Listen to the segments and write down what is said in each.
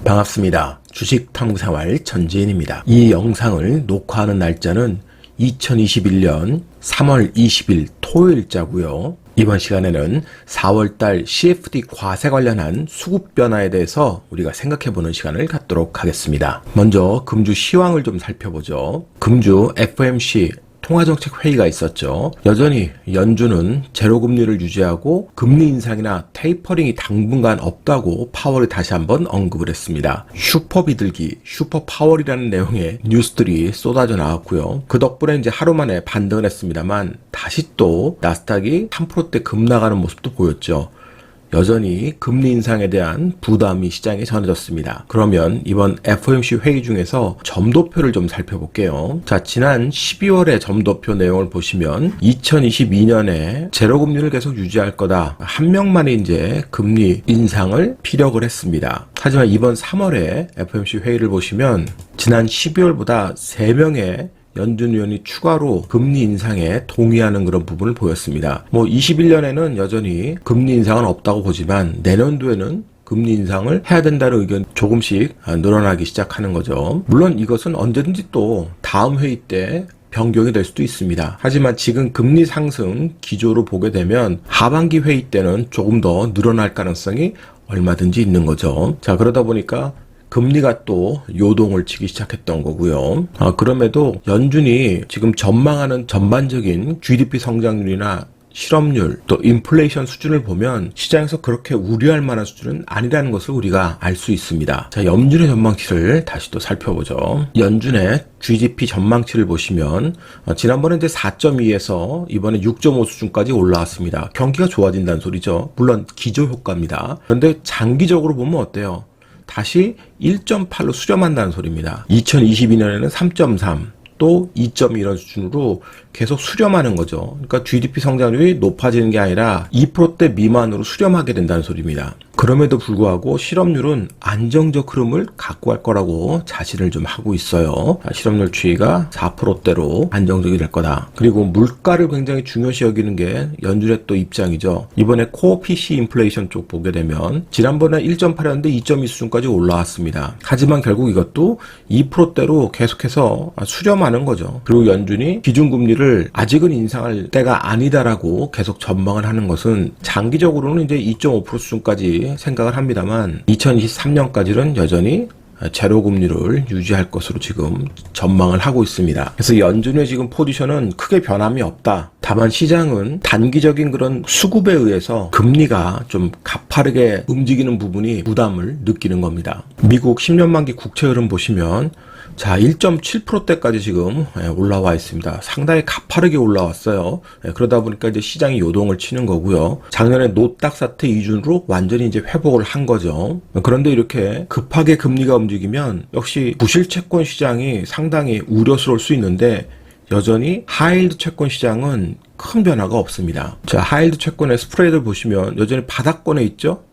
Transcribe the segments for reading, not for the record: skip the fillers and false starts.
반갑습니다. 주식탐구생활 전지인입니다. 이 영상을 녹화하는 날짜는 2021년 3월 20일 토요일자고요. 이번 시간에는 4월달 CFD 과세 관련한 수급 변화에 대해서 우리가 생각해보는 시간을 갖도록 하겠습니다. 먼저 금주 시황을 좀 살펴보죠. 금주 FOMC 통화정책회의가 있었죠. 여전히 연준은 제로금리를 유지하고 금리 인상이나 테이퍼링이 당분간 없다고 파월이 다시 한번 언급을 했습니다. 슈퍼 비둘기, 슈퍼 파월이라는 내용의 뉴스들이 쏟아져 나왔고요. 그 덕분에 이제 하루 만에 반등을 했습니다만 다시 또 나스닥이 3%대 급락하는 모습도 보였죠. 여전히 금리 인상에 대한 부담이 시장에 전해졌습니다. 그러면 이번 FOMC 회의 중에서 점도표를 좀 살펴볼게요. 자, 지난 12월의 점도표 내용을 보시면 2022년에 제로금리를 계속 유지할 거다. 한 명만이 이제 금리 인상을 피력을 했습니다. 하지만 이번 3월에 FOMC 회의를 보시면 지난 12월보다 3명의 연준 위원이 추가로 금리 인상에 동의하는 그런 부분을 보였습니다. 21년에는 여전히 금리 인상은 없다고 보지만 내년도에는 금리 인상을 해야 된다는 의견이 조금씩 늘어나기 시작하는 거죠. 물론 이것은 언제든지 또 다음 회의 때 변경이 될 수도 있습니다. 하지만 지금 금리 상승 기조로 보게 되면 하반기 회의 때는 조금 더 늘어날 가능성이 얼마든지 있는 거죠. 자, 그러다 보니까 금리가 또 요동을 치기 시작했던 거고요. 그럼에도 연준이 지금 전망하는 전반적인 GDP 성장률이나 실업률, 또 인플레이션 수준을 보면 시장에서 그렇게 우려할 만한 수준은 아니라는 것을 우리가 알 수 있습니다. 자, 연준의 전망치를 다시 또 살펴보죠. 연준의 GDP 전망치를 보시면 지난번에 이제 4.2에서 이번에 6.5 수준까지 올라왔습니다. 경기가 좋아진다는 소리죠. 물론 기저효과입니다. 그런데 장기적으로 보면 어때요? 다시 1.8로 수렴한다는 소리입니다. 2022년에는 3.3, 또 2.2 이런 수준으로 계속 수렴하는 거죠. 그러니까 GDP 성장률이 높아지는 게 아니라 2%대 미만으로 수렴하게 된다는 소리입니다. 그럼에도 불구하고 실업률은 안정적 흐름을 갖고 갈 거라고 자신을 좀 하고 있어요. 실업률 추이가 4%대로 안정적이 될 거다. 그리고 물가를 굉장히 중요시 여기는 게 연준의 또 입장이죠. 이번에 코어 PC 인플레이션 쪽 보게 되면 지난번에 1.8였는데 2.2 수준까지 올라왔습니다. 하지만 결국 이것도 2%대로 계속해서 수렴하는 거죠. 그리고 연준이 기준금리를 아직은 인상할 때가 아니다라고 계속 전망을 하는 것은 장기적으로는 이제 2.5% 수준까지 생각을 합니다만 2023년까지는 여전히 제로금리를 유지할 것으로 지금 전망을 하고 있습니다. 그래서 연준의 지금 포지션은 크게 변함이 없다. 다만 시장은 단기적인 그런 수급에 의해서 금리가 좀 가파르게 움직이는 부분이 부담을 느끼는 겁니다. 미국 10년 만기 국채 흐름 보시면 자, 1.7%대까지 지금 올라와 있습니다. 상당히 가파르게 올라왔어요. 그러다 보니까 이제 시장이 요동을 치는 거고요. 작년에 노딱 사태 이준으로 완전히 이제 회복을 한 거죠. 그런데 이렇게 급하게 금리가 움직이면 역시 부실 채권 시장이 상당히 우려스러울 수 있는데 여전히 하이힐드 채권 시장은 큰 변화가 없습니다. 자, 하이힐드 채권의 스프레드를 보시면 여전히 바닥권에 있죠?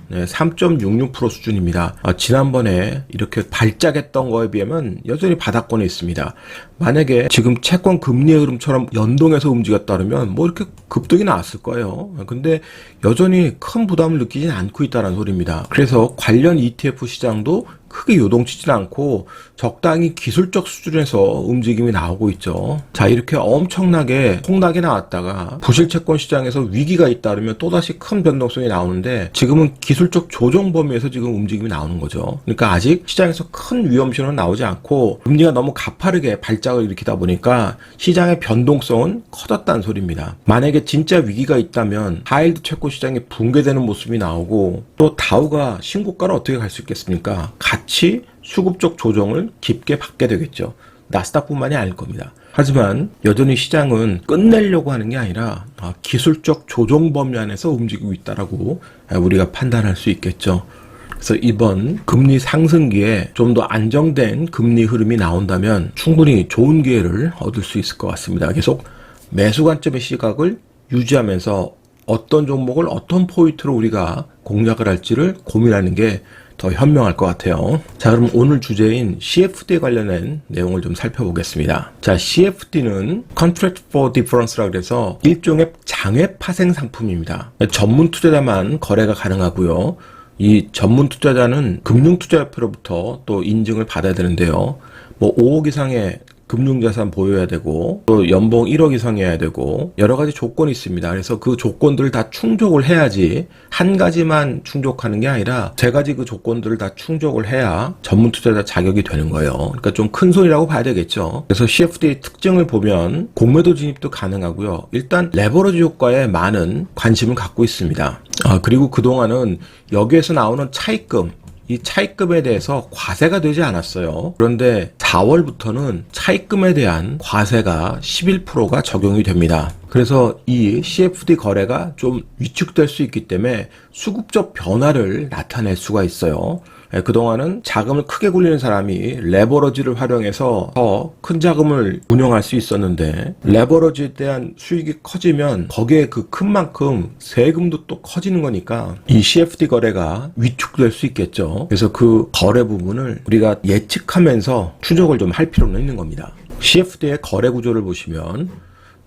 네, 3.66% 수준입니다. 지난번에 이렇게 발작했던 거에 비하면 여전히 바닥권에 있습니다. 만약에 지금 채권 금리의 흐름처럼 연동해서 움직였다 그러면 뭐 이렇게 급등이 나왔을 거예요. 근데 여전히 큰 부담을 느끼진 않고 있다는 소리입니다. 그래서 관련 ETF 시장도 크게 요동치진 않고 적당히 기술적 수준에서 움직임이 나오고 있죠. 자, 이렇게 엄청나게 폭락이 나왔다가 부실채권 시장에서 위기가 있다 그러면 또다시 큰 변동성이 나오는데 지금은 기술적 조정 범위에서 지금 움직임이 나오는 거죠. 그러니까 아직 시장에서 큰 위험 신호는 나오지 않고 금리가 너무 가파르게 발작을 일으키다 보니까 시장의 변동성은 커졌다는 소리입니다. 만약에 진짜 위기가 있다면 하이힐드 채권 시장이 붕괴되는 모습이 나오고 또 다우가 신고가를 어떻게 갈 수 있겠습니까? 같이 수급적 조정을 깊게 받게 되겠죠. 나스닥뿐만이 아닐 겁니다. 하지만 여전히 시장은 끝내려고 하는 게 아니라 기술적 조정 범위 안에서 움직이고 있다라고 우리가 판단할 수 있겠죠. 그래서 이번 금리 상승기에 좀 더 안정된 금리 흐름이 나온다면 충분히 좋은 기회를 얻을 수 있을 것 같습니다. 계속 매수 관점의 시각을 유지하면서 어떤 종목을 어떤 포인트로 우리가 공략을 할지를 고민하는 게 더 현명할 것 같아요. 자, 그럼 오늘 주제인 CFD에 관련된 내용을 좀 살펴보겠습니다. 자, CFD는 Contract for Difference라고 해서 일종의 장외 파생 상품입니다. 전문 투자자만 거래가 가능하고요. 이 전문 투자자는 금융투자협회로부터 또 인증을 받아야 되는데요. 뭐 5억 이상의 금융자산 보유해야 되고 또 연봉 1억 이상이어야 되고 여러 가지 조건이 있습니다. 그래서 그 조건들을 다 충족을 해야지 한 가지만 충족하는 게 아니라 세 가지 그 조건들을 다 충족을 해야 전문 투자자 자격이 되는 거예요. 그러니까 좀 큰 손이라고 봐야 되겠죠. 그래서 CFD의 특징을 보면 공매도 진입도 가능하고요. 일단 레버러지 효과에 많은 관심을 갖고 있습니다. 그리고 그동안은 여기에서 나오는 차입금, 이 차입금에 대해서 과세가 되지 않았어요. 그런데 4월부터는 차입금에 대한 과세가 11%가 적용이 됩니다. 그래서 이 CFD 거래가 좀 위축될 수 있기 때문에 수급적 변화를 나타낼 수가 있어요. 그동안은 자금을 크게 굴리는 사람이 레버러지를 활용해서 더 큰 자금을 운용할 수 있었는데 레버러지에 대한 수익이 커지면 거기에 그 큰 만큼 세금도 또 커지는 거니까 이 CFD 거래가 위축될 수 있겠죠. 그래서 그 거래 부분을 우리가 예측하면서 추적을 좀 할 필요는 있는 겁니다. CFD의 거래 구조를 보시면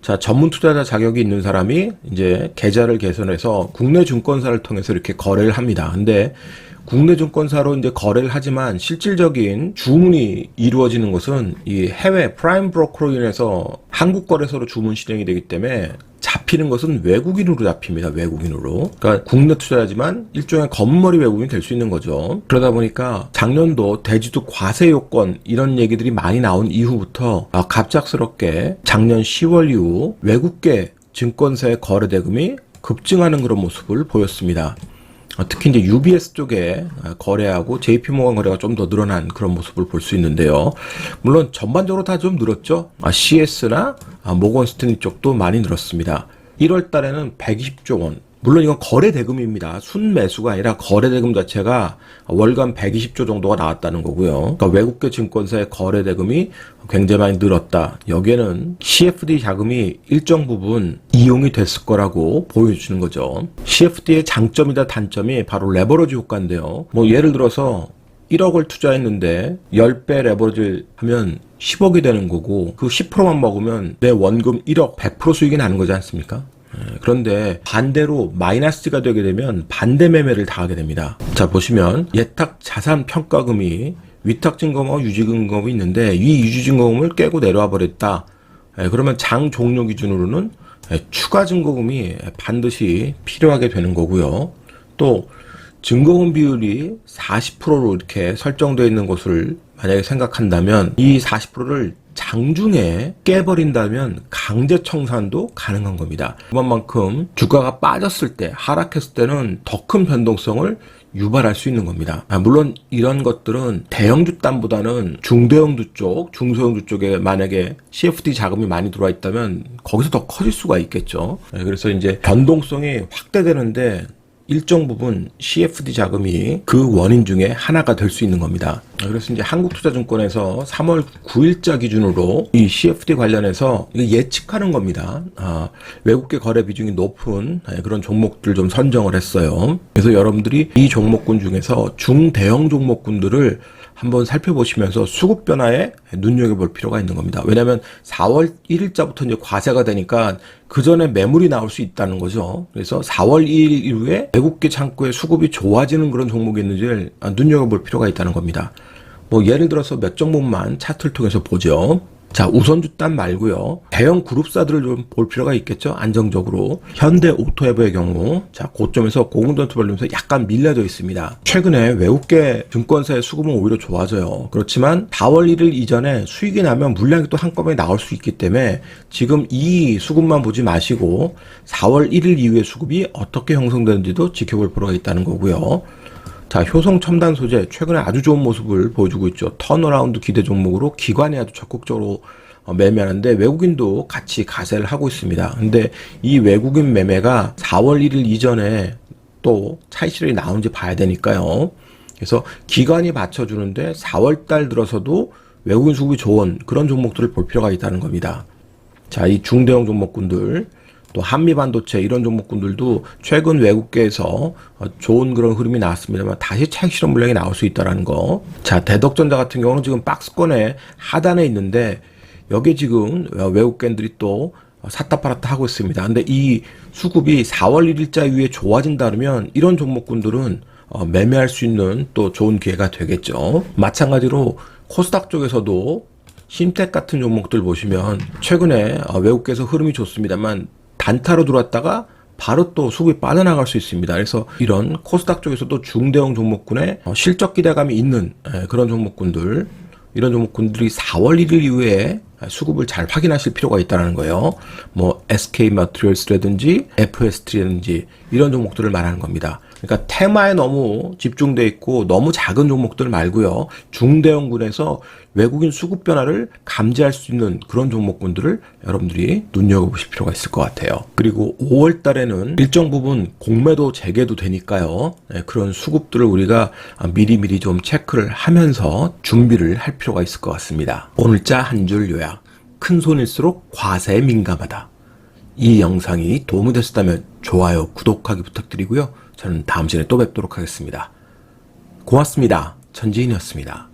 자, 전문 투자자 자격이 있는 사람이 이제 계좌를 개설해서 국내 증권사를 통해서 이렇게 거래를 합니다. 근데 국내 증권사로 이제 거래를 하지만 실질적인 주문이 이루어지는 것은 이 해외 프라임 브로커로 인해서 한국 거래소로 주문 실행이 되기 때문에 잡히는 것은 외국인으로 잡힙니다. 외국인으로. 그러니까 국내 투자자지만 일종의 검은머리 외국인이 될 수 있는 거죠. 그러다 보니까 작년도 대주주 과세 요건 이런 얘기들이 많이 나온 이후부터 갑작스럽게 작년 10월 이후 외국계 증권사의 거래 대금이 급증하는 그런 모습을 보였습니다. 특히 이제 UBS 쪽에 거래하고 JP모건 거래가 좀 더 늘어난 그런 모습을 볼 수 있는데요. 물론 전반적으로 다 좀 늘었죠. CS나 모건 스탠리 쪽도 많이 늘었습니다. 1월 달에는 120조 원. 물론 이건 거래 대금입니다. 순매수가 아니라 거래 대금 자체가 월간 120조 정도가 나왔다는 거고요. 그러니까 외국계 증권사의 거래 대금이 굉장히 많이 늘었다. 여기에는 CFD 자금이 일정 부분 이용이 됐을 거라고 보여주는 거죠. CFD의 장점이다 단점이 바로 레버러지 효과인데요. 뭐 예를 들어서 1억을 투자했는데 10배 레버러지 하면 10억이 되는 거고 그 10%만 먹으면 내 원금 1억 100% 수익이 나는 거지 않습니까? 그런데 반대로 마이너스가 되게 되면 반대 매매를 당하게 됩니다. 자, 보시면 예탁 자산 평가금이 위탁 증거금과 유지 증거금이 있는데 이 유지 증거금을 깨고 내려와 버렸다. 그러면 장 종료 기준으로는 추가 증거금이 반드시 필요하게 되는 거고요. 또 증거금 비율이 40%로 이렇게 설정되어 있는 것을 만약에 생각한다면 이 40%를 장중에 깨버린다면 강제 청산도 가능한 겁니다. 그만큼 주가가 빠졌을 때, 하락했을 때는 더 큰 변동성을 유발할 수 있는 겁니다. 물론 이런 것들은 대형주 땅보다는 중대형주 쪽, 중소형주 쪽에 만약에 CFD 자금이 많이 들어와 있다면 거기서 더 커질 수가 있겠죠. 그래서 이제 변동성이 확대되는데 일정 부분 CFD 자금이 그 원인 중에 하나가 될 수 있는 겁니다. 그래서 이제 한국투자증권에서 3월 9일자 기준으로 이 CFD 관련해서 예측하는 겁니다. 외국계 거래 비중이 높은 그런 종목들 좀 선정을 했어요. 그래서 여러분들이 이 종목군 중에서 중대형 종목군들을 한번 살펴보시면서 수급 변화에 눈여겨볼 필요가 있는 겁니다. 왜냐하면 4월 1일자부터 이제 과세가 되니까 그 전에 매물이 나올 수 있다는 거죠. 그래서 4월 2일 이후에 외국계 창구의 수급이 좋아지는 그런 종목이 있는지를 눈여겨볼 필요가 있다는 겁니다. 뭐 예를 들어서 몇 종목만 차트를 통해서 보죠. 자, 우선주 단 말고요. 대형 그룹사들을 좀 볼 필요가 있겠죠. 안정적으로. 현대오토에버의 경우 자, 고점에서 고공전투 벌리면서 약간 밀려져 있습니다. 최근에 외국계 증권사의 수급은 오히려 좋아져요. 그렇지만 4월 1일 이전에 수익이 나면 물량이 또 한꺼번에 나올 수 있기 때문에 지금 이 수급만 보지 마시고 4월 1일 이후의 수급이 어떻게 형성되는지도 지켜볼 필요가 있다는 거고요. 자, 효성 첨단 소재 최근에 아주 좋은 모습을 보여주고 있죠. 턴어라운드 기대 종목으로 기관이 아주 적극적으로 매매하는데 외국인도 같이 가세를 하고 있습니다. 근데 이 외국인 매매가 4월 1일 이전에 또 차익실이 나오는지 봐야 되니까요. 그래서 기관이 받쳐주는데 4월 달 들어서도 외국인 수급이 좋은 그런 종목들을 볼 필요가 있다는 겁니다. 자, 이 중대형 종목군들 또 한미반도체 이런 종목군들도 최근 외국계에서 좋은 그런 흐름이 나왔습니다만 다시 차익 실현 물량이 나올 수 있다는 거. 자, 대덕전자 같은 경우는 지금 박스권의 하단에 있는데 여기 지금 외국계들이 또 샀다 팔았다 하고 있습니다. 근데 이 수급이 4월 1일자 이후에 좋아진다 그러면 이런 종목군들은 매매할 수 있는 또 좋은 기회가 되겠죠. 마찬가지로 코스닥 쪽에서도 신텍 같은 종목들 보시면 최근에 외국계에서 흐름이 좋습니다만 단타로 들어왔다가 바로 또 수급이 빠져나갈 수 있습니다. 그래서 이런 코스닥 쪽에서도 중대형 종목군에 실적 기대감이 있는 그런 종목군들, 이런 종목군들이 4월 1일 이후에 수급을 잘 확인하실 필요가 있다는 거예요. 뭐 SK 마트리얼스라든지 FST라든지 이런 종목들을 말하는 겁니다. 그러니까 테마에 너무 집중돼 있고 너무 작은 종목들 말고요. 중대형군에서 외국인 수급 변화를 감지할 수 있는 그런 종목군들을 여러분들이 눈여겨보실 필요가 있을 것 같아요. 그리고 5월 달에는 일정 부분 공매도 재개도 되니까요. 그런 수급들을 우리가 미리미리 좀 체크를 하면서 준비를 할 필요가 있을 것 같습니다. 오늘자 한 줄 요약. 큰 손일수록 과세에 민감하다. 이 영상이 도움이 됐었다면 좋아요, 구독하기 부탁드리고요. 저는 다음 시간에 또 뵙도록 하겠습니다. 고맙습니다. 전지인이었습니다.